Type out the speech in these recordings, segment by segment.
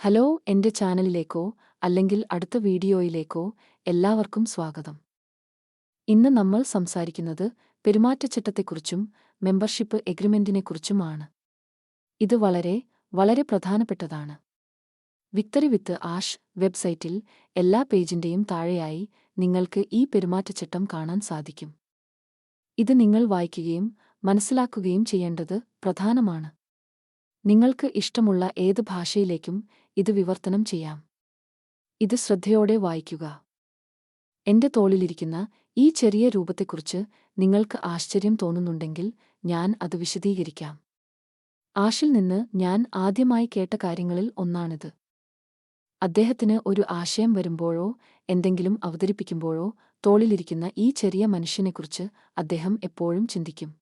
Hello, എന്റെ ചാനലിലേക്കോ അല്ലെങ്കിൽ അടുത്ത വീഡിയോയിലേക്കോ എല്ലാവർക്കും സ്വാഗതം. ഇന്ന് നമ്മൾ സംസാരിക്കുന്നത് പെരുമാറ്റച്ചട്ടത്തെക്കുറിച്ചും മെമ്പർഷിപ്പ് എഗ്രിമെന്റിനെക്കുറിച്ചുമാണ്. ഇത് വളരെ വളരെ പ്രധാനപ്പെട്ടതാണ്. വിക്ടറി വിത്ത് ആഷ് വെബ്സൈറ്റിൽ എല്ലാ പേജിന്റെയും താഴെയായി നിങ്ങൾക്ക് ഈ പെരുമാറ്റച്ചട്ടം കാണാൻ സാധിക്കും. ഇത് നിങ്ങൾ വായിക്കുകയും മനസ്സിലാക്കുകയും ചെയ്യേണ്ടത് പ്രധാനമാണ്. നിങ്ങൾക്ക് ഇഷ്ടമുള്ള ഏത് ഭാഷയിലേക്കും ഇത് വിവർത്തനം ചെയ്യാം. ഇത് ശ്രദ്ധയോടെ വായിക്കുക. എന്റെ തോളിലിരിക്കുന്ന ഈ ചെറിയ രൂപത്തെക്കുറിച്ച് നിങ്ങൾക്ക് ആശ്ചര്യം തോന്നുന്നുണ്ടെങ്കിൽ ഞാൻ അത് വിശദീകരിക്കാം. ആഷിൽ നിന്ന് ഞാൻ ആദ്യമായി കേട്ട കാര്യങ്ങളിൽ ഒന്നാണിത്. അദ്ദേഹത്തിന് ഒരു ആശയം വരുമ്പോഴോ എന്തെങ്കിലും അവതരിപ്പിക്കുമ്പോഴോ തോളിലിരിക്കുന്ന ഈ ചെറിയ മനുഷ്യനെക്കുറിച്ച് അദ്ദേഹം എപ്പോഴും ചിന്തിക്കും.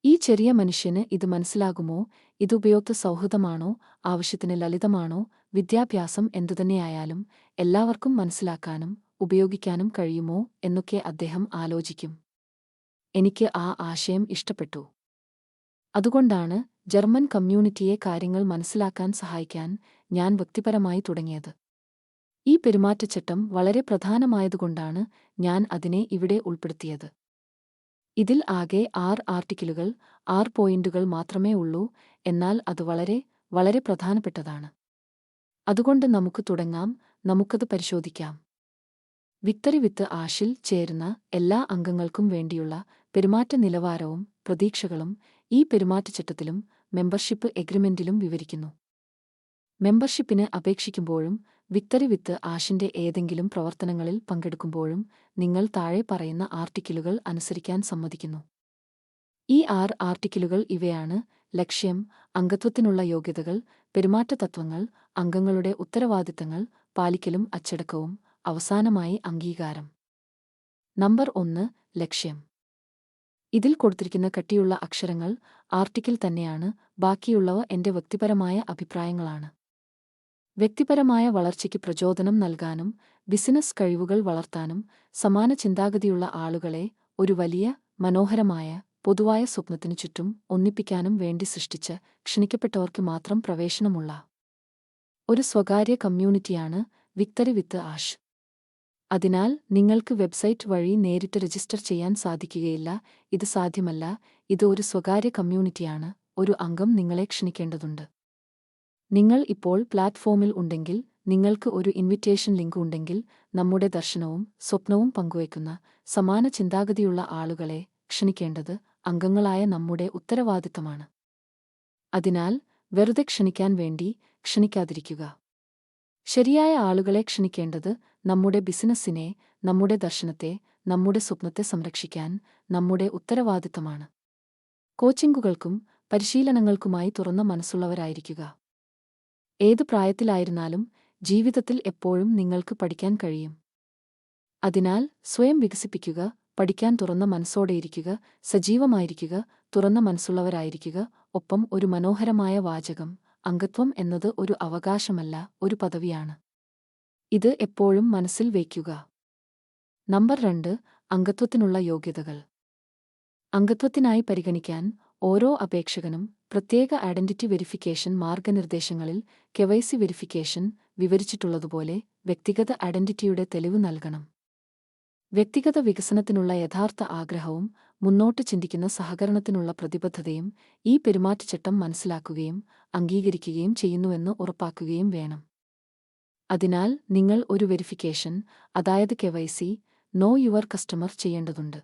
ഈ ചെറിയ മനുഷ്യന് ഇത് മനസ്സിലാകുമോ, ഇത് ഉപയോക്തൃ സൗഹൃദമാണോ, ആവശ്യത്തിന് ലളിതമാണോ, വിദ്യാഭ്യാസം എന്തുതന്നെയായാലും എല്ലാവർക്കും മനസ്സിലാക്കാനും ഉപയോഗിക്കാനും കഴിയുമോ എന്നൊക്കെ അദ്ദേഹം ആലോചിക്കും. എനിക്ക് ആ ആശയം ഇഷ്ടപ്പെട്ടു. അതുകൊണ്ടാണ് ജർമ്മൻ കമ്മ്യൂണിറ്റിയെ കാര്യങ്ങൾ മനസ്സിലാക്കാൻ സഹായിക്കാൻ ഞാൻ വ്യക്തിപരമായി തുടങ്ങിയത്. ഈ പെരുമാറ്റച്ചട്ടം വളരെ പ്രധാനമായതുകൊണ്ടാണ് ഞാൻ അതിനെ ഇവിടെ ഉൾപ്പെടുത്തിയത്. ഇതിൽ ആകെ 6 ആർട്ടിക്കിളുകൾ, 6 പോയിന്റുകൾ മാത്രമേ ഉള്ളൂ, എന്നാൽ അത് വളരെ വളരെ പ്രധാനപ്പെട്ടതാണ്. അതുകൊണ്ട് നമുക്ക് തുടങ്ങാം, നമുക്കത് പരിശോധിക്കാം. വിക്ടറി വിത്ത് ആഷിൽ ചേരുന്ന എല്ലാ അംഗങ്ങൾക്കും വേണ്ടിയുള്ള പെരുമാറ്റ നിലവാരവും പ്രതീക്ഷകളും ഈ പെരുമാറ്റച്ചട്ടത്തിലും മെമ്പർഷിപ്പ് എഗ്രിമെന്റിലും വിവരിക്കുന്നു. മെമ്പർഷിപ്പിന് അപേക്ഷിക്കുമ്പോഴും വിക്ടറി വിത്ത് ആഷിന്റെ ഏതെങ്കിലും പ്രവർത്തനങ്ങളിൽ പങ്കെടുക്കുമ്പോഴും നിങ്ങൾ താഴെ പറയുന്ന ആർട്ടിക്കിളുകൾ അനുസരിക്കാൻ സമ്മതിക്കുന്നു. ഈ 6 ആർട്ടിക്കിളുകൾ ഇവയാണ്: ലക്ഷ്യം, അംഗത്വത്തിനുള്ള യോഗ്യതകൾ, പെരുമാറ്റതത്വങ്ങൾ, അംഗങ്ങളുടെ ഉത്തരവാദിത്തങ്ങൾ, പാലിക്കലും അച്ചടക്കവും, അവസാനമായി അംഗീകാരം. നമ്പർ 1, ലക്ഷ്യം. ഇതിൽ കൊടുത്തിരിക്കുന്ന കട്ടിയുള്ള അക്ഷരങ്ങൾ ആർട്ടിക്കിൾ തന്നെയാണ്, ബാക്കിയുള്ളവ എന്റെ വ്യക്തിപരമായ അഭിപ്രായങ്ങളാണ്. വ്യക്തിപരമായ വളർച്ചയ്ക്ക് പ്രചോദനം നൽകാനും ബിസിനസ് കഴിവുകൾ വളർത്താനും സമാന ചിന്താഗതിയുള്ള ആളുകളെ ഒരു വലിയ മനോഹരമായ പൊതുവായ സ്വപ്നത്തിനു ചുറ്റും ഒന്നിപ്പിക്കാനും വേണ്ടി സൃഷ്ടിച്ച് ക്ഷണിക്കപ്പെട്ടവർക്ക് മാത്രം പ്രവേശനമുള്ള ഒരു സ്വകാര്യ കമ്മ്യൂണിറ്റിയാണ് വിക്ടറി വിത്ത് ആഷ്. അതിനാൽ നിങ്ങൾക്ക് വെബ്സൈറ്റ് വഴി നേരിട്ട് രജിസ്റ്റർ ചെയ്യാൻ സാധിക്കുകയില്ല. ഇത് സാധ്യമല്ല. ഇത് ഒരു സ്വകാര്യ കമ്മ്യൂണിറ്റിയാണ്. ഒരു അംഗം നിങ്ങളെ ക്ഷണിക്കേണ്ടതുണ്ട്. നിങ്ങൾ ഇപ്പോൾ പ്ലാറ്റ്ഫോമിൽ ഉണ്ടെങ്കിൽ, നിങ്ങൾക്ക് ഒരു ഇൻവിറ്റേഷൻ ലിങ്ക് ഉണ്ടെങ്കിൽ, നമ്മുടെ ദർശനവും സ്വപ്നവും പങ്കുവയ്ക്കുന്ന സമാന ചിന്താഗതിയുള്ള ആളുകളെ ക്ഷണിക്കേണ്ടത് അംഗങ്ങളായ നമ്മുടെ ഉത്തരവാദിത്തമാണ്. അതിനാൽ വെറുതെ ക്ഷണിക്കാൻ വേണ്ടി ക്ഷണിക്കാതിരിക്കുക. ശരിയായ ആളുകളെ ക്ഷണിക്കേണ്ടത് നമ്മുടെ ബിസിനസ്സിനെ, നമ്മുടെ ദർശനത്തെ, നമ്മുടെ സ്വപ്നത്തെ സംരക്ഷിക്കാൻ നമ്മുടെ ഉത്തരവാദിത്തമാണ്. കോച്ചിംഗുകൾക്കും പരിശീലനങ്ങൾക്കുമായി തുറന്ന മനസ്സുള്ളവരായിരിക്കുക. ഏത് പ്രായത്തിലായിരുന്നാലും ജീവിതത്തിൽ എപ്പോഴും നിങ്ങൾക്ക് പഠിക്കാൻ കഴിയും. അതിനാൽ സ്വയം വികസിപ്പിക്കുക, പഠിക്കാൻ തുറന്ന മനസ്സോടെയിരിക്കുക, സജീവമായിരിക്കുക, തുറന്ന മനസ്സുള്ളവരായിരിക്കുക. ഒപ്പം ഒരു മനോഹരമായ വാചകം: അംഗത്വം എന്നത് ഒരു അവകാശമല്ല, ഒരു പദവിയാണ്. ഇത് എപ്പോഴും മനസ്സിൽ വയ്ക്കുക. നമ്പർ 2, അംഗത്വത്തിനുള്ള യോഗ്യതകൾ. അംഗത്വത്തിനായി പരിഗണിക്കാൻ ഓരോ അപേക്ഷകനും പ്രത്യേക ഐഡന്റിറ്റി വെരിഫിക്കേഷൻ മാർഗനിർദ്ദേശങ്ങളിൽ KYC വെരിഫിക്കേഷൻ വിവരിച്ചിട്ടുള്ളതുപോലെ വ്യക്തിഗത ഐഡന്റിറ്റിയുടെ തെളിവ് നൽകണം. വ്യക്തിഗത വികസനത്തിനുള്ള യഥാർത്ഥ ആഗ്രഹവും മുന്നോട്ട് ചിന്തിക്കുന്ന സഹകരണത്തിനുള്ള പ്രതിബദ്ധതയും ഈ പെരുമാറ്റച്ചട്ടം മനസ്സിലാക്കുകയും അംഗീകരിക്കുകയും ചെയ്യുന്നുവെന്ന് ഉറപ്പാക്കുകയും വേണം. അതിനാൽ നിങ്ങൾ ഒരു വെരിഫിക്കേഷൻ, അതായത് KYC, നോ യുവർ കസ്റ്റമർ ചെയ്യേണ്ടതുണ്ട്.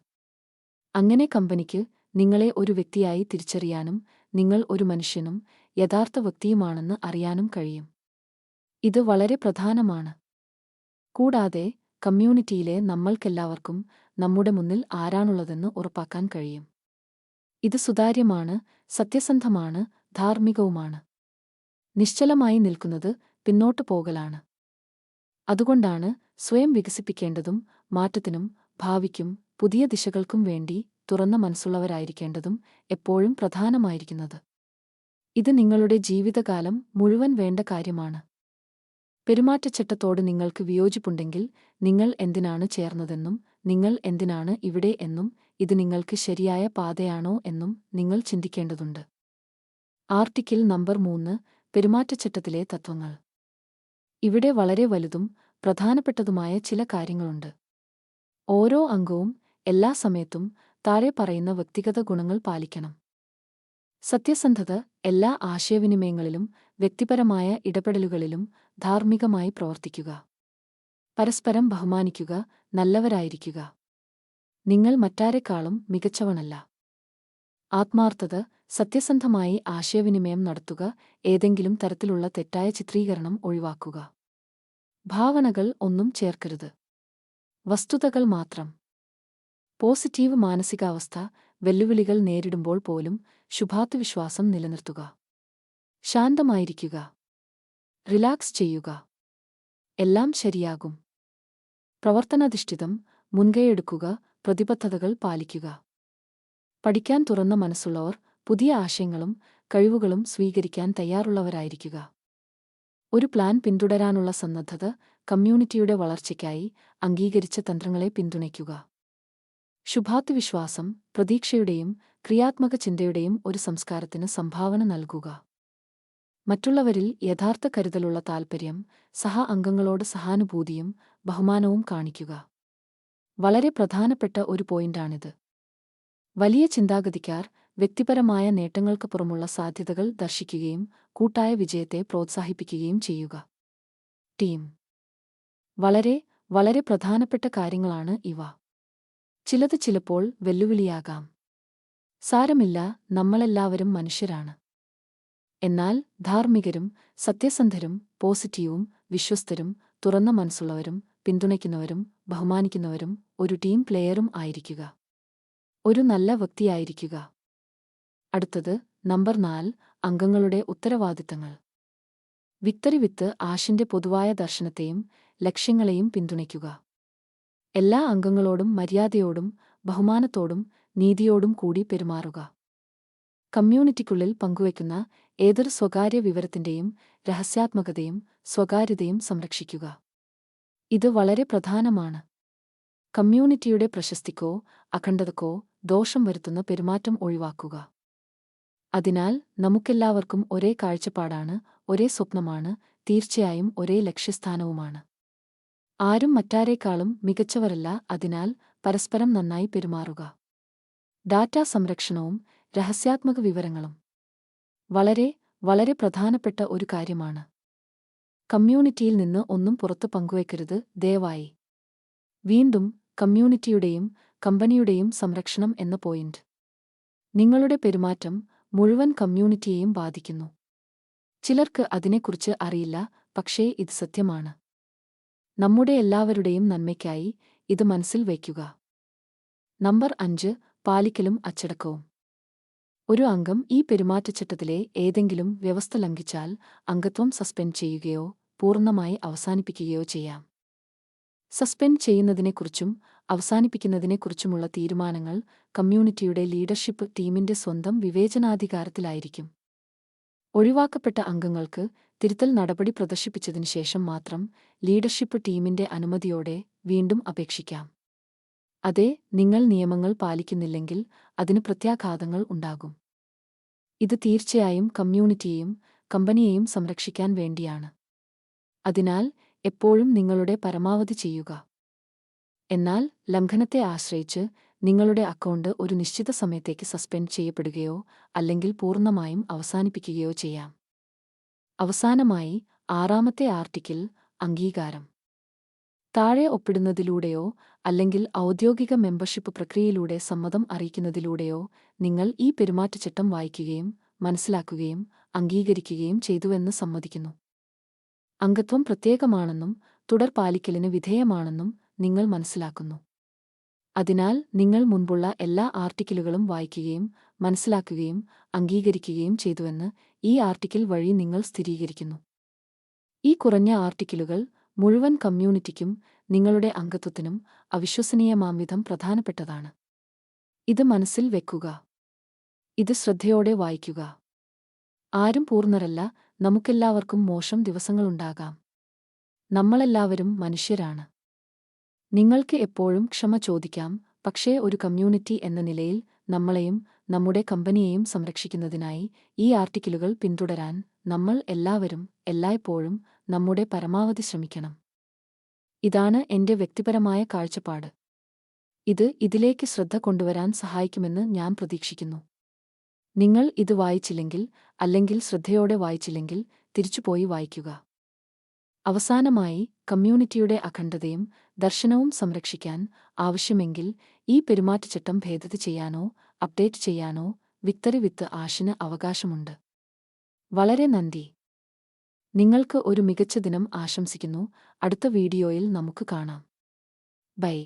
അങ്ങനെ കമ്പനിക്ക് നിങ്ങളെ ഒരു വ്യക്തിയായി തിരിച്ചറിയാനും നിങ്ങൾ ഒരു മനുഷ്യനും യഥാർത്ഥ വ്യക്തിയുമാണെന്ന് അറിയാനും കഴിയും. ഇത് വളരെ പ്രധാനമാണ്. കൂടാതെ കമ്മ്യൂണിറ്റിയിലെ നമ്മൾക്കെല്ലാവർക്കും നമ്മുടെ മുന്നിൽ ആരാണുള്ളതെന്ന് ഉറപ്പാക്കാൻ കഴിയും. ഇത് സുതാര്യമാണ്, സത്യസന്ധമാണ്, ധാർമ്മികവുമാണ്. നിശ്ചലമായി നിൽക്കുന്നത് പിന്നോട്ടു പോകലാണ്. അതുകൊണ്ടാണ് സ്വയം വികസിപ്പിക്കേണ്ടതും മാറ്റത്തിനും ഭാവിക്കും പുതിയ ദിശകൾക്കും വേണ്ടി തുറന്ന മനസ്സുള്ളവരായിരിക്കേണ്ടതും എപ്പോഴും പ്രധാനമായിരിക്കുന്നത്. ഇത് നിങ്ങളുടെ ജീവിതകാലം മുഴുവൻ വേണ്ട കാര്യമാണ്. പെരുമാറ്റച്ചട്ടത്തോട് നിങ്ങൾക്ക് വിയോജിപ്പുണ്ടെങ്കിൽ നിങ്ങൾ എന്തിനാണ് ചേർന്നതെന്നും നിങ്ങൾ എന്തിനാണ് ഇവിടെ എന്നും ഇത് നിങ്ങൾക്ക് ശരിയായ പാതയാണോ എന്നും നിങ്ങൾ ചിന്തിക്കേണ്ടതുണ്ട്. ആർട്ടിക്കിൾ നമ്പർ 3, പെരുമാറ്റച്ചട്ടത്തിലെ തത്വങ്ങൾ. ഇവിടെ വളരെ വലുതും പ്രധാനപ്പെട്ടതുമായ ചില കാര്യങ്ങളുണ്ട്. ഓരോ അംഗവും എല്ലാ സമയത്തും താഴെ പറയുന്ന വ്യക്തിഗത ഗുണങ്ങൾ പാലിക്കണം. സത്യസന്ധത, എല്ലാ ആശയവിനിമയങ്ങളിലും വ്യക്തിപരമായ ഇടപെടലുകളിലും ധാർമ്മികമായി പ്രവർത്തിക്കുക. പരസ്പരം ബഹുമാനിക്കുക, നല്ലവരായിരിക്കുക. നിങ്ങൾ മറ്റാരെക്കാളും മികച്ചവനല്ല. ആത്മാർത്ഥത, സത്യസന്ധമായി ആശയവിനിമയം നടത്തുക, ഏതെങ്കിലും തരത്തിലുള്ള തെറ്റായ ചിത്രീകരണം ഒഴിവാക്കുക. ഭാവനകൾ ഒന്നും ചേർക്കരുത്. വസ്തുതകൾ മാത്രം. പോസിറ്റീവ് മാനസികാവസ്ഥ, വെല്ലുവിളികൾ നേരിടുമ്പോൾ പോലും ശുഭാപ്തിവിശ്വാസം നിലനിർത്തുക. ശാന്തമായിരിക്കുക. റിലാക്സ് ചെയ്യുക. എല്ലാം ശരിയാകും. പ്രവർത്തനാധിഷ്ഠിതം, മുൻകൈയെടുക്കുക, പ്രതിബദ്ധതകൾ പാലിക്കുക. പഠിക്കാൻ തുറന്ന മനസ്സുള്ളവർ, പുതിയ ആശയങ്ങളും കഴിവുകളും സ്വീകരിക്കാൻ തയ്യാറുള്ളവരായിരിക്കുക. ഒരു പ്ലാൻ പിന്തുടരാനുള്ള സന്നദ്ധത, കമ്മ്യൂണിറ്റിയുടെ വളർച്ചയ്ക്കായി അംഗീകരിച്ച തന്ത്രങ്ങളെ പിന്തുണയ്ക്കുക. ശുഭാപ്തിവിശ്വാസം, പ്രതീക്ഷയുടെയും ക്രിയാത്മക ചിന്തയുടെയും ഒരു സംസ്കാരത്തിന് സംഭാവന നൽകുക. മറ്റുള്ളവരിൽ യഥാർത്ഥ കരുതലുള്ള താൽപ്പര്യം, സഹ അംഗങ്ങളോട് സഹാനുഭൂതിയും ബഹുമാനവും കാണിക്കുക. വളരെ പ്രധാനപ്പെട്ട ഒരു പോയിന്റാണിത്. വലിയ ചിന്താഗതിക്കാർ വ്യക്തിപരമായ നേട്ടങ്ങൾക്കപ്പുറമുള്ള സാധ്യതകൾ ദർശിക്കുകയും കൂട്ടായ വിജയത്തെ പ്രോത്സാഹിപ്പിക്കുകയും ചെയ്യുക. ടീം. വളരെ വളരെ പ്രധാനപ്പെട്ട കാര്യങ്ങളാണ് ഇവ. ചിലത് ചിലപ്പോൾ വെല്ലുവിളിയാകാം. സാരമില്ല, നമ്മളെല്ലാവരും മനുഷ്യരാണ്. എന്നാൽ ധാർമ്മികരും സത്യസന്ധരും പോസിറ്റീവും വിശ്വസ്തരും തുറന്ന മനസ്സുള്ളവരും പിന്തുണയ്ക്കുന്നവരും ബഹുമാനിക്കുന്നവരും ഒരു ടീം പ്ലെയറും ആയിരിക്കുക. ഒരു നല്ല വ്യക്തിയായിരിക്കുക. അടുത്തത് നമ്പർ 4, അംഗങ്ങളുടെ ഉത്തരവാദിത്തങ്ങൾ. വിക്ടറി വിത്ത് ആഷിന്റെ പൊതുവായ ദർശനത്തെയും ലക്ഷ്യങ്ങളെയും പിന്തുണയ്ക്കുക. എല്ലാ അംഗങ്ങളോടും മര്യാദയോടും ബഹുമാനത്തോടും നീതിയോടും കൂടി പെരുമാറുക. കമ്മ്യൂണിറ്റിക്കുള്ളിൽ പങ്കുവയ്ക്കുന്ന ഏതൊരു സ്വകാര്യ വിവരത്തിന്റെയും രഹസ്യാത്മകതയും സ്വകാര്യതയും സംരക്ഷിക്കുക. ഇത് വളരെ പ്രധാനമാണ്. കമ്മ്യൂണിറ്റിയുടെ പ്രശസ്തിക്കോ അഖണ്ഡതക്കോ ദോഷം വരുത്തുന്ന പെരുമാറ്റം ഒഴിവാക്കുക. അതിനാൽ നമുക്കെല്ലാവർക്കും ഒരേ കാഴ്ചപ്പാടാണ്, ഒരേ സ്വപ്നമാണ്, തീർച്ചയായും ഒരേ ലക്ഷ്യസ്ഥാനവുമാണ്. ആരും മറ്റാരേക്കാളും മികച്ചവരല്ല. അതിനാൽ പരസ്പരം നന്നായി പെരുമാറുക. ഡാറ്റാ സംരക്ഷണവും രഹസ്യാത്മക വിവരങ്ങളും വളരെ വളരെ പ്രധാനപ്പെട്ട ഒരു കാര്യമാണ്. കമ്മ്യൂണിറ്റിയിൽ നിന്ന് ഒന്നും പുറത്ത് പങ്കുവയ്ക്കരുത്, ദയവായി. വീണ്ടും, കമ്മ്യൂണിറ്റിയുടെയും കമ്പനിയുടെയും സംരക്ഷണം എന്ന പോയിന്റ്. നിങ്ങളുടെ പെരുമാറ്റം മുഴുവൻ കമ്മ്യൂണിറ്റിയെയും ബാധിക്കുന്നു. ചിലർക്ക് അതിനെക്കുറിച്ച് അറിയില്ല, പക്ഷേ ഇത് സത്യമാണ്. നമ്മുടെ എല്ലാവരുടെയും നന്മയ്ക്കായി ഇത് മനസ്സിൽ വയ്ക്കുക. നമ്പർ 5, പാലിക്കലും അച്ചടക്കവും. ഒരു അംഗം ഈ പെരുമാറ്റച്ചട്ടത്തിലെ ഏതെങ്കിലും വ്യവസ്ഥ ലംഘിച്ചാൽ അംഗത്വം സസ്പെൻഡ് ചെയ്യുകയോ പൂർണ്ണമായി അവസാനിപ്പിക്കുകയോ ചെയ്യാം. സസ്പെൻഡ് ചെയ്യുന്നതിനെക്കുറിച്ചും അവസാനിപ്പിക്കുന്നതിനെക്കുറിച്ചുമുള്ള തീരുമാനങ്ങൾ കമ്മ്യൂണിറ്റിയുടെ ലീഡർഷിപ്പ് ടീമിന്റെ സ്വന്തം വിവേചനാധികാരത്തിലായിരിക്കും. ഒഴിവാക്കപ്പെട്ട അംഗങ്ങൾക്ക് തിരുത്തൽ നടപടി പ്രദർശിപ്പിച്ചതിനു ശേഷം മാത്രം ലീഡർഷിപ്പ് ടീമിന്റെ അനുമതിയോടെ വീണ്ടും അപേക്ഷിക്കാം. അതെ, നിങ്ങൾ നിയമങ്ങൾ പാലിക്കുന്നില്ലെങ്കിൽ അതിന് പ്രത്യാഘാതങ്ങൾ ഉണ്ടാകും. ഇത് തീർച്ചയായും കമ്മ്യൂണിറ്റിയെയും കമ്പനിയെയും സംരക്ഷിക്കാൻ വേണ്ടിയാണ്. അതിനാൽ എപ്പോഴും നിങ്ങളുടെ പരമാവധി ചെയ്യുക. എന്നാൽ ലംഘനത്തെ ആശ്രയിച്ച് നിങ്ങളുടെ അക്കൗണ്ട് ഒരു നിശ്ചിത സമയത്തേക്ക് സസ്പെൻഡ് ചെയ്യപ്പെടുകയോ അല്ലെങ്കിൽ പൂർണ്ണമായും അവസാനിപ്പിക്കുകയോ ചെയ്യാം. അവസാനമായി 6-ാമത്തെ ആർട്ടിക്കിൾ, അംഗീകാരം. താഴെ ഒപ്പിടുന്നതിലൂടെയോ അല്ലെങ്കിൽ ഔദ്യോഗിക മെമ്പർഷിപ്പ് പ്രക്രിയയിലൂടെ സമ്മതം അറിയിക്കുന്നതിലൂടെയോ നിങ്ങൾ ഈ പെരുമാറ്റച്ചട്ടം വായിക്കുകയും മനസ്സിലാക്കുകയും അംഗീകരിക്കുകയും ചെയ്തുവെന്ന് സമ്മതിക്കുന്നു. അംഗത്വം പ്രത്യേകമാണെന്നും തുടർ പാലിക്കലിന് വിധേയമാണെന്നും നിങ്ങൾ മനസ്സിലാക്കുന്നു. അതിനാൽ നിങ്ങൾ മുൻപുള്ള എല്ലാ ആർട്ടിക്കിളുകളും വായിക്കുകയും മനസ്സിലാക്കുകയും അംഗീകരിക്കുകയും ചെയ്തുവെന്ന് ഈ ആർട്ടിക്കിൾ വഴി നിങ്ങൾ സ്ഥിരീകരിക്കുന്നു. ഈ കുറഞ്ഞ ആർട്ടിക്കിളുകൾ മുഴുവൻ കമ്മ്യൂണിറ്റിക്കും നിങ്ങളുടെ അംഗത്വത്തിനും അവിശ്വസനീയമാംവിധം പ്രധാനപ്പെട്ടതാണ്. ഇത് മനസ്സിൽ വെക്കുക. ഇത് ശ്രദ്ധയോടെ വായിക്കുക. ആരും പൂർണ്ണരല്ല, നമുക്കെല്ലാവർക്കും മോശം ദിവസങ്ങളുണ്ടാകാം. നമ്മളെല്ലാവരും മനുഷ്യരാണ്. നിങ്ങൾക്ക് എപ്പോഴും ക്ഷമ ചോദിക്കാം, പക്ഷേ ഒരു കമ്മ്യൂണിറ്റി എന്ന നിലയിൽ നമ്മളെയും നമ്മുടെ കമ്പനിയെയും സംരക്ഷിക്കുന്നതിനായി ഈ ആർട്ടിക്കിളുകൾ പിന്തുടരാൻ നമ്മൾ എല്ലാവരും എല്ലായ്പ്പോഴും നമ്മുടെ പരമാവധി ശ്രമിക്കണം. ഇതാണ് എന്റെ വ്യക്തിപരമായ കാഴ്ചപ്പാട്. ഇതിലേക്ക് ശ്രദ്ധ കൊണ്ടുവരാൻ സഹായിക്കുമെന്ന് ഞാൻ പ്രതീക്ഷിക്കുന്നു. നിങ്ങൾ ഇത് വായിച്ചില്ലെങ്കിൽ, അല്ലെങ്കിൽ ശ്രദ്ധയോടെ വായിച്ചില്ലെങ്കിൽ, തിരിച്ചുപോയി വായിക്കുക. അവസാനമായി, കമ്മ്യൂണിറ്റിയുടെ അഖണ്ഡതയും ദർശനവും സംരക്ഷിക്കാൻ ആവശ്യമെങ്കിൽ ഈ പെരുമാറ്റച്ചട്ടം ഭേദഗതി ചെയ്യാനോ അപ്ഡേറ്റ് ചെയ്യാനോ വിക്ടറി വിത്ത് ആഷിന് അവകാശമുണ്ട്. വളരെ നന്ദി. നിങ്ങൾക്ക് ഒരു മികച്ച ദിനം ആശംസിക്കുന്നു. അടുത്ത വീഡിയോയിൽ നമുക്ക് കാണാം. ബൈ.